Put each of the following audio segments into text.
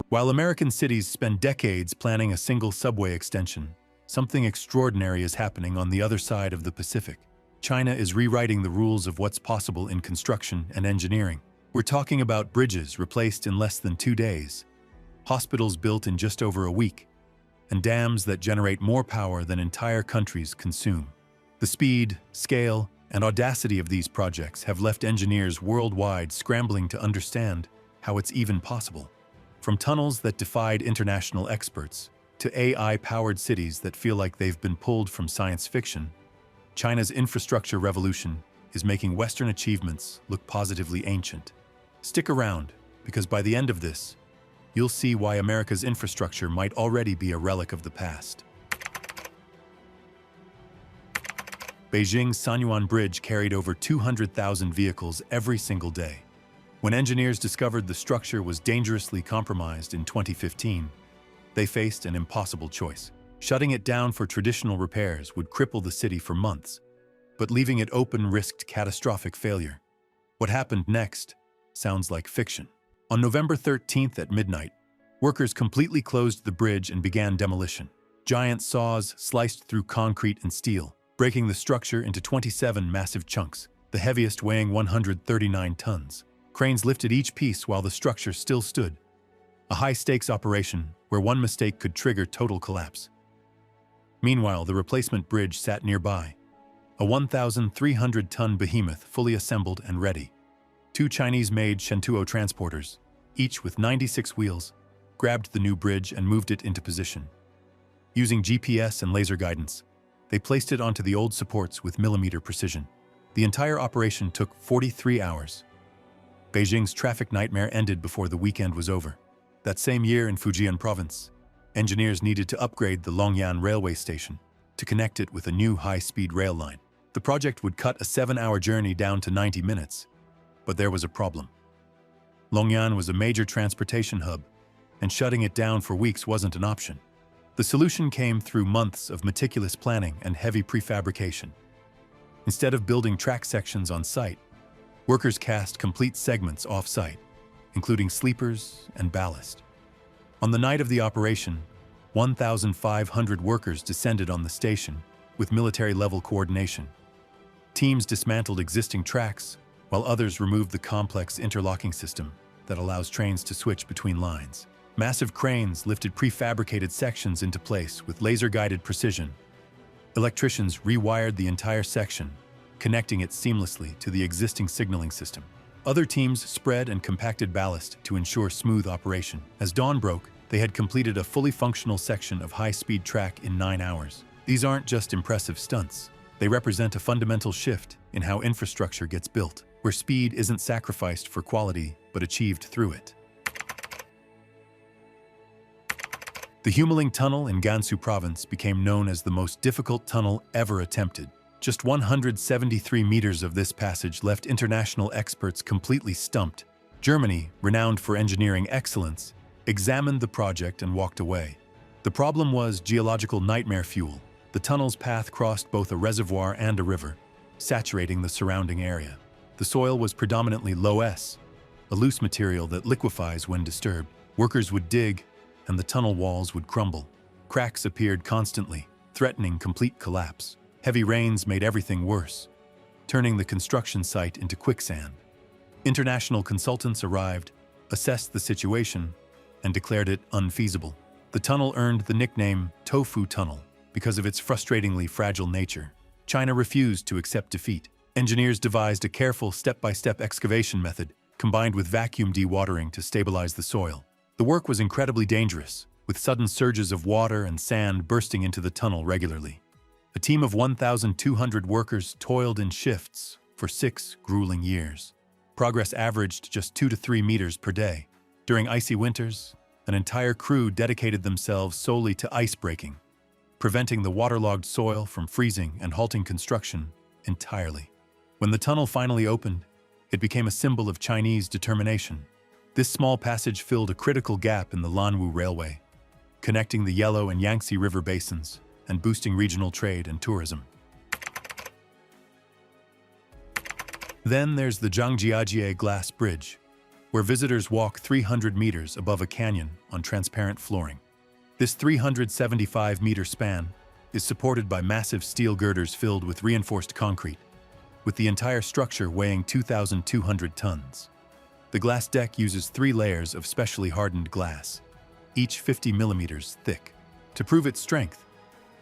While American cities spend decades planning a single subway extension, something extraordinary is happening on the other side of the Pacific. China is rewriting the rules of what's possible in construction and engineering. We're talking about bridges replaced in less than 2 days, hospitals built in just over a week, and dams that generate more power than entire countries consume. The speed, scale, and audacity of these projects have left engineers worldwide scrambling to understand how it's even possible. From tunnels that defied international experts to AI-powered cities that feel like they've been pulled from science fiction, China's infrastructure revolution is making Western achievements look positively ancient. Stick around, because by the end of this, you'll see why America's infrastructure might already be a relic of the past. Beijing's Sanyuan Bridge carried over 200,000 vehicles every single day. When engineers discovered the structure was dangerously compromised in 2015, they faced an impossible choice. Shutting it down for traditional repairs would cripple the city for months, but leaving it open risked catastrophic failure. What happened next sounds like fiction. On November 13th at midnight, workers completely closed the bridge and began demolition. Giant saws sliced through concrete and steel, breaking the structure into 27 massive chunks, the heaviest weighing 139 tons. Cranes lifted each piece while the structure still stood. A high-stakes operation where one mistake could trigger total collapse. Meanwhile, the replacement bridge sat nearby, a 1,300-ton behemoth fully assembled and ready. 2 Chinese-made TWh transporters, each with 96 wheels, grabbed the new bridge and moved it into position. Using GPS and laser guidance, they placed it onto the old supports with millimeter precision. The entire operation took 43 hours. Beijing's traffic nightmare ended before the weekend was over. That same year in Fujian province, engineers needed to upgrade the Longyan railway station to connect it with a new high-speed rail line. The project would cut a 7-hour journey down to 90 minutes, but there was a problem. Longyan was a major transportation hub, and shutting it down for weeks wasn't an option. The solution came through months of meticulous planning and heavy prefabrication. Instead of building track sections on site, workers cast complete segments off-site, including sleepers and ballast. On the night of the operation, 1,500 workers descended on the station with military-level coordination. Teams dismantled existing tracks, while others removed the complex interlocking system that allows trains to switch between lines. Massive cranes lifted prefabricated sections into place with laser-guided precision. Electricians rewired the entire section, connecting it seamlessly to the existing signaling system. Other teams spread and compacted ballast to ensure smooth operation. As dawn broke, they had completed a fully functional section of high-speed track in 9 hours. These aren't just impressive stunts. They represent a fundamental shift in how infrastructure gets built, where speed isn't sacrificed for quality, but achieved through it. The Humeling Tunnel in Gansu Province became known as the most difficult tunnel ever attempted. Just 173 meters of this passage left international experts completely stumped. Germany, renowned for engineering excellence, examined the project and walked away. The problem was geological nightmare fuel. The tunnel's path crossed both a reservoir and a river, saturating the surrounding area. The soil was predominantly low S, a loose material that liquefies when disturbed. Workers would dig, and the tunnel walls would crumble. Cracks appeared constantly, threatening complete collapse. Heavy rains made everything worse, turning the construction site into quicksand. International consultants arrived, assessed the situation, and declared it unfeasible. The tunnel earned the nickname Tofu Tunnel because of its frustratingly fragile nature. China refused to accept defeat. Engineers devised a careful step-by-step excavation method combined with vacuum dewatering to stabilize the soil. The work was incredibly dangerous, with sudden surges of water and sand bursting into the tunnel regularly. A team of 1,200 workers toiled in shifts for 6 grueling years. Progress averaged just 2 to 3 meters per day. During icy winters, an entire crew dedicated themselves solely to ice breaking, preventing the waterlogged soil from freezing and halting construction entirely. When the tunnel finally opened, it became a symbol of Chinese determination. This small passage filled a critical gap in the Lanwu Railway, connecting the Yellow and Yangtze River basins and boosting regional trade and tourism. Then there's the Zhangjiajie Glass Bridge, where visitors walk 300 meters above a canyon on transparent flooring. This 375-meter span is supported by massive steel girders filled with reinforced concrete, with the entire structure weighing 2,200 tons. The glass deck uses 3 layers of specially hardened glass, each 50 millimeters thick. To prove its strength,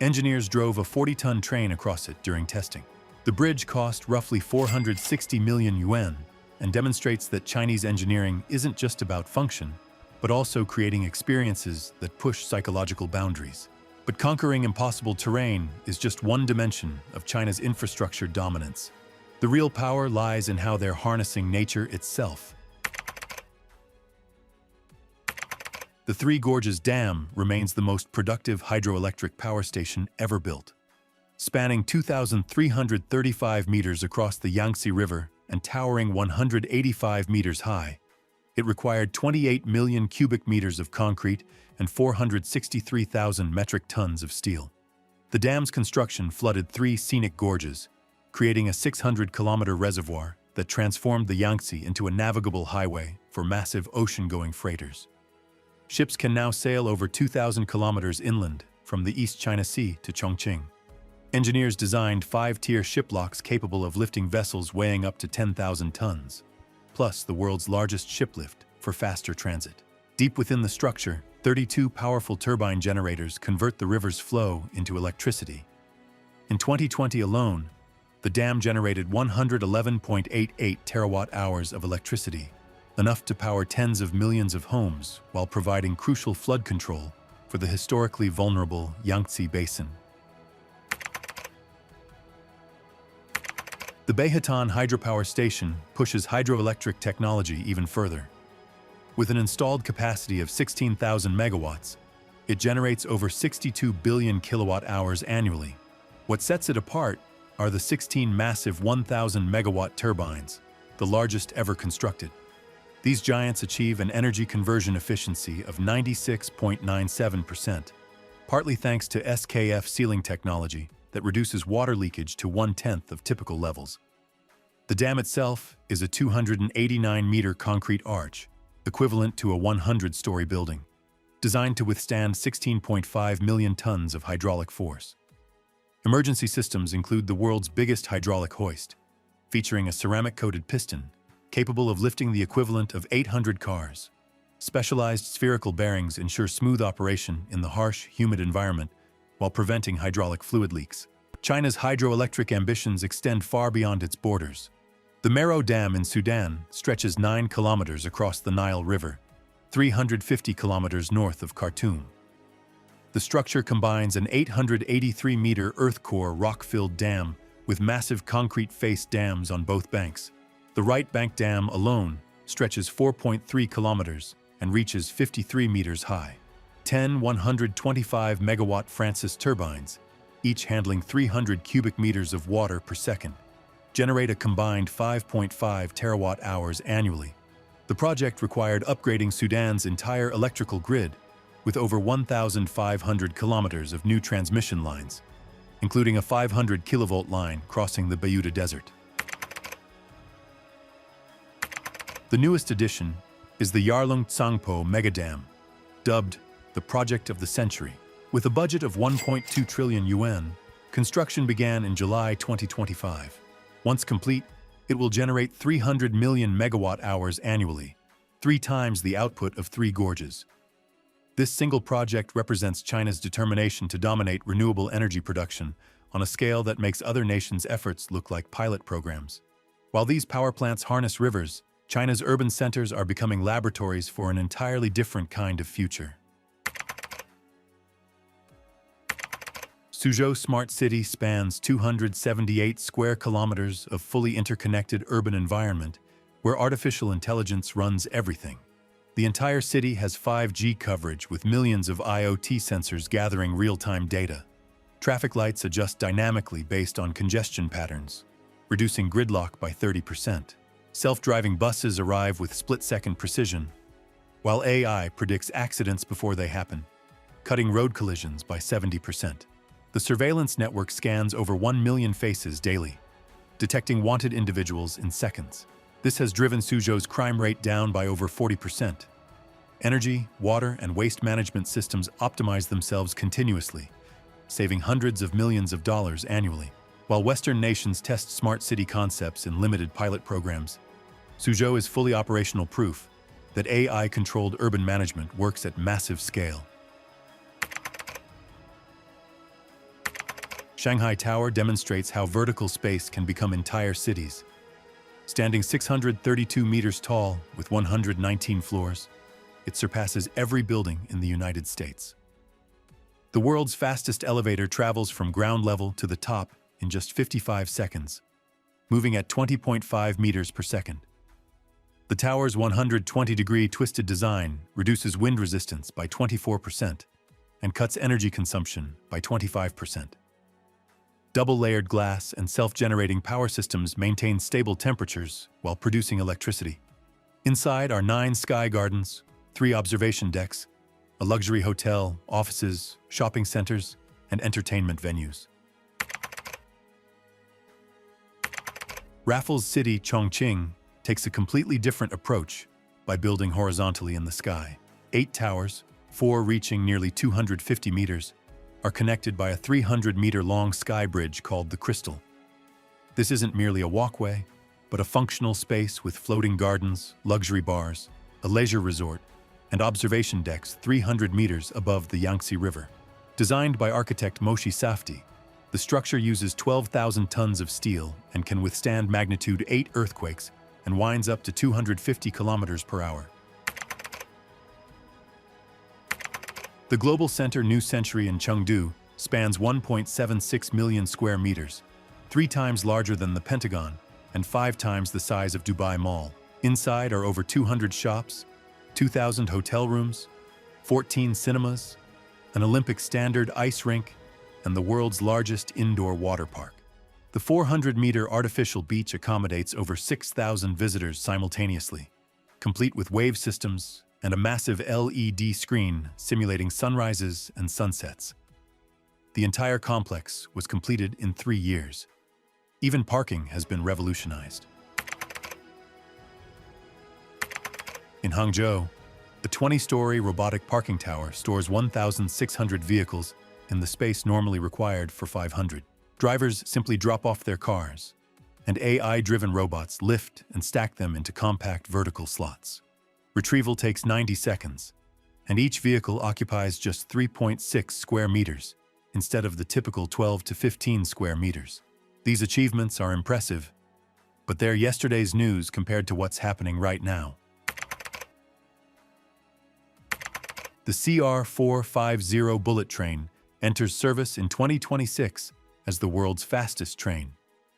engineers drove a 40-ton train across it during testing. The bridge cost roughly 460 million yuan and demonstrates that Chinese engineering isn't just about function, but also creating experiences that push psychological boundaries. But conquering impossible terrain is just one dimension of China's infrastructure dominance. The real power lies in how they're harnessing nature itself. The Three Gorges Dam remains the most productive hydroelectric power station ever built. Spanning 2,335 meters across the Yangtze River and towering 185 meters high, it required 28 million cubic meters of concrete and 463,000 metric tons of steel. The dam's construction flooded 3 scenic gorges, creating a 600-kilometer reservoir that transformed the Yangtze into a navigable highway for massive ocean-going freighters. Ships can now sail over 2,000 kilometers inland from the East China Sea to Chongqing. Engineers designed 5-tier ship locks capable of lifting vessels weighing up to 10,000 tons, plus the world's largest ship lift for faster transit. Deep within the structure, 32 powerful turbine generators convert the river's flow into electricity. In 2020 alone, the dam generated 111.88 terawatt-hours of electricity, enough to power tens of millions of homes while providing crucial flood control for the historically vulnerable Yangtze Basin. The Beihaitan hydropower station pushes hydroelectric technology even further. With an installed capacity of 16,000 megawatts, it generates over 62 billion kilowatt-hours annually. What sets it apart are the 16 massive 1,000 megawatt turbines, the largest ever constructed. These giants achieve an energy conversion efficiency of 96.97%, partly thanks to SKF sealing technology that reduces water leakage to 1/10 of typical levels. The dam itself is a 289-meter concrete arch, equivalent to a 100-story building, designed to withstand 16.5 million tons of hydraulic force. Emergency systems include the world's biggest hydraulic hoist, featuring a ceramic-coated piston capable of lifting the equivalent of 800 cars. Specialized spherical bearings ensure smooth operation in the harsh, humid environment while preventing hydraulic fluid leaks. China's hydroelectric ambitions extend far beyond its borders. The Meru Dam in Sudan stretches 9 kilometers across the Nile River, 350 kilometers north of Khartoum. The structure combines an 883-meter earth-core rock-filled dam with massive concrete-faced dams on both banks. The right bank dam alone stretches 4.3 kilometers and reaches 53 meters high. 10 125-megawatt Francis turbines, each handling 300 cubic meters of water per second, generate a combined 5.5 terawatt-hours annually. The project required upgrading Sudan's entire electrical grid with over 1,500 kilometers of new transmission lines, including a 500 kilovolt line crossing the Bayuda Desert. The newest addition is the Yarlung Tsangpo Megadam, dubbed the project of the century. With a budget of 1.2 trillion yuan, construction began in July 2025. Once complete, it will generate 300 million megawatt-hours annually, 3 times the output of Three Gorges. This single project represents China's determination to dominate renewable energy production on a scale that makes other nations' efforts look like pilot programs. While these power plants harness rivers, China's urban centers are becoming laboratories for an entirely different kind of future. Suzhou Smart City spans 278 square kilometers of fully interconnected urban environment where artificial intelligence runs everything. The entire city has 5G coverage with millions of IoT sensors gathering real-time data. Traffic lights adjust dynamically based on congestion patterns, reducing gridlock by 30%. Self-driving buses arrive with split-second precision, while AI predicts accidents before they happen, cutting road collisions by 70%. The surveillance network scans over 1 million faces daily, detecting wanted individuals in seconds. This has driven Suzhou's crime rate down by over 40%. Energy, water, and waste management systems optimize themselves continuously, saving hundreds of millions of dollars annually. While Western nations test smart city concepts in limited pilot programs, Suzhou is fully operational proof that AI-controlled urban management works at massive scale. Shanghai Tower demonstrates how vertical space can become entire cities. Standing 632 meters tall with 119 floors, it surpasses every building in the United States. The world's fastest elevator travels from ground level to the top in just 55 seconds, moving at 20.5 meters per second. The tower's 120-degree twisted design reduces wind resistance by 24% and cuts energy consumption by 25%. Double-layered glass and self-generating power systems maintain stable temperatures while producing electricity. Inside are 9 sky gardens, 3 observation decks, a luxury hotel, offices, shopping centers, and entertainment venues. Raffles City, Chongqing, takes a completely different approach by building horizontally in the sky. 8 towers, 4 reaching nearly 250 meters, are connected by a 300-meter-long sky bridge called the Crystal. This isn't merely a walkway, but a functional space with floating gardens, luxury bars, a leisure resort, and observation decks 300 meters above the Yangtze River. Designed by architect Moshe Safdie, the structure uses 12,000 tons of steel and can withstand magnitude 8 earthquakes and winds up to 250 kilometers per hour. The Global Center New Century in Chengdu spans 1.76 million square meters, 3 times larger than the Pentagon and 5 times the size of Dubai Mall. Inside are over 200 shops, 2,000 hotel rooms, 14 cinemas, an Olympic standard ice rink, and the world's largest indoor water park. The 400-meter artificial beach accommodates over 6,000 visitors simultaneously, complete with wave systems and a massive LED screen simulating sunrises and sunsets. The entire complex was completed in 3 years. Even parking has been revolutionized. In Hangzhou, the 20-story robotic parking tower stores 1,600 vehicles in the space normally required for 500. Drivers simply drop off their cars, and AI-driven robots lift and stack them into compact vertical slots. Retrieval takes 90 seconds, and each vehicle occupies just 3.6 square meters instead of the typical 12 to 15 square meters. These achievements are impressive, but they're yesterday's news compared to what's happening right now. The CR450 bullet train enters service in 2026 as the world's fastest train,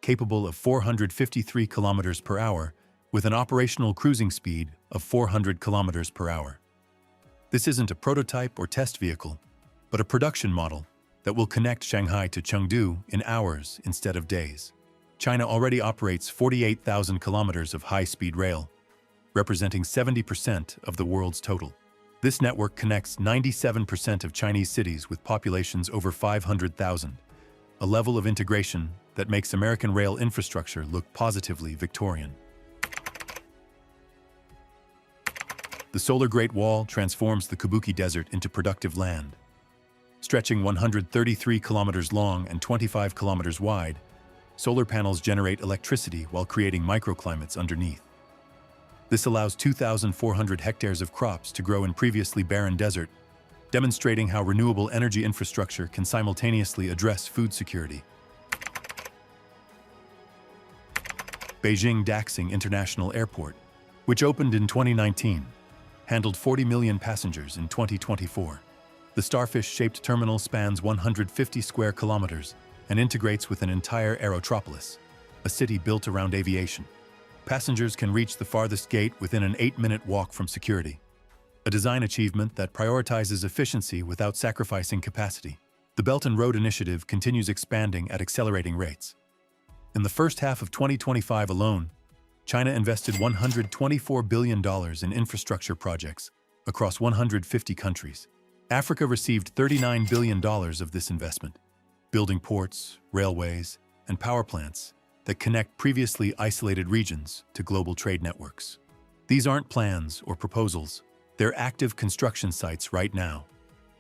capable of 453 kilometers per hour with an operational cruising speed of 400 kilometers per hour. This isn't a prototype or test vehicle, but a production model that will connect Shanghai to Chengdu in hours instead of days. China already operates 48,000 kilometers of high-speed rail, representing 70% of the world's total. This network connects 97% of Chinese cities with populations over 500,000, a level of integration that makes American rail infrastructure look positively Victorian. The Solar Great Wall transforms the Kabuki Desert into productive land. Stretching 133 kilometers long and 25 kilometers wide, solar panels generate electricity while creating microclimates underneath. This allows 2,400 hectares of crops to grow in previously barren desert, demonstrating how renewable energy infrastructure can simultaneously address food security. Beijing Daxing International Airport, which opened in 2019, handled 40 million passengers in 2024. The starfish-shaped terminal spans 150 square kilometers and integrates with an entire aerotropolis, a city built around aviation. Passengers can reach the farthest gate within an 8-minute walk from security, a design achievement that prioritizes efficiency without sacrificing capacity. The Belt and Road Initiative continues expanding at accelerating rates. In the first half of 2025 alone, China invested $124 billion in infrastructure projects across 150 countries. Africa received $39 billion of this investment, building ports, railways, and power plants that connect previously isolated regions to global trade networks. These aren't plans or proposals. They're active construction sites right now,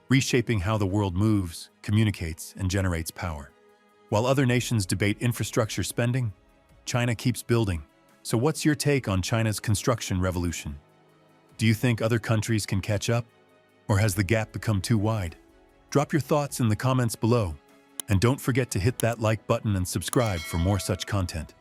reshaping how the world moves, communicates, and generates power. While other nations debate infrastructure spending, China keeps building. So what's your take on China's construction revolution? Do you think other countries can catch up? Or has the gap become too wide? Drop your thoughts in the comments below. And don't forget to hit that like button and subscribe for more such content.